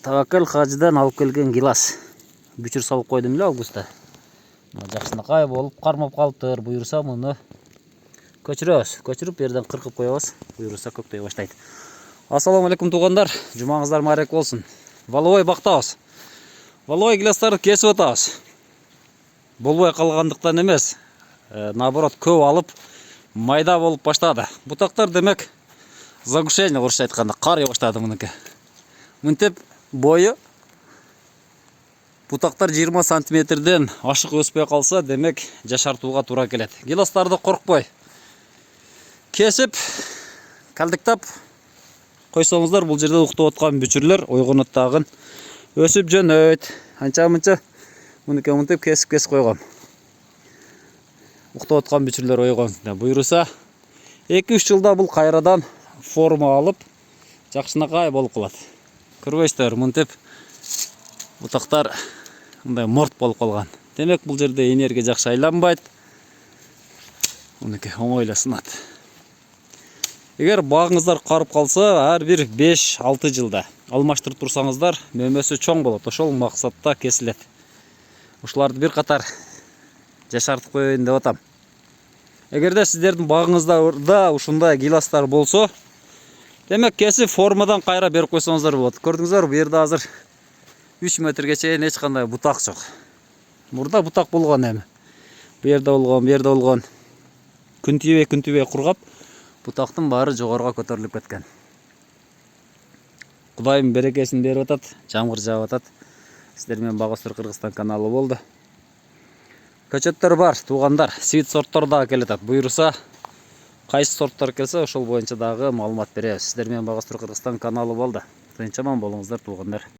Таваккал Хажыдан алып келген гилас. Бүчүр салып койдум эле августта. Жакшынакай болуп кармап калыптыр. Буюрса муну көчүрөбүз. Көчүрүп жерден кыркып коебуз. Буюрса көктөй баштайт. Ассаламу алейкум туугандар. Жумаңыздар маарек болсун. Валовой бактабыз. Валовой гиластарды кесип атабыз. Болбой калгандыктан эмес, наоборот көп алып майда болуп баштады. Бутактар демек загушение орусча айтканда карый баштады мунуки. Мынтип бою бутактар 20 сантиметрден ашык өспөй калса, демек жашартууга туура келет. Гиластарды коркпой кесип, калдыктап койсоңуздар, бул жерде уктап аткан бүчүрлөр ойгонот дагы өсүп жөнөйт. Анча-мынча мынуки мынтип кесип койгон. Уктап аткан бүчүрлөр ойгон. Буюрса 2-3 жылда бул кайрадан форма алып, жакшынакай болуп калат. Көрбөйсүздөр, мынтип бутактар мындай морт болуп калган. Демек бул жерде энергия жакшы айланбайт. Мынуки оңой эле сынат. Эгер багыңыздар карып калса, ар бир 5-6 жылда алмаштырып турсаңыздар, мөмөсү чоң болот. Ошол максатта кесилет. Ушуларды бир катар жашартып коеюн деп атам. Эгерде сиздердин багыңызда ушундай гиластар болсо, демек кесип формадан кайра берип койсоңуздар болот. Көрдүңүздөр, бу жерде азыр 3 метрге чейин эч кандай бутак жок. Мурда бутак болгон эми. Бу жерде болгон, күн тийбей кургап, бутактын баары жогоруга көтөрүлүп кеткен. Кудайым берекесин берип атат, жамгыр жаап атат. Сиздер менен Багостор Кыргызстан каналы болду. Көчөттөр бар, туугандар, свит сорттор дагы келет. Буюрса, кайсы сорттор келсе, ошол боюнча дагы маалымат беребиз. Сиздер менен Багостор Кыргызстан каналы болду. Тынч аман болуңуздар, туугандар.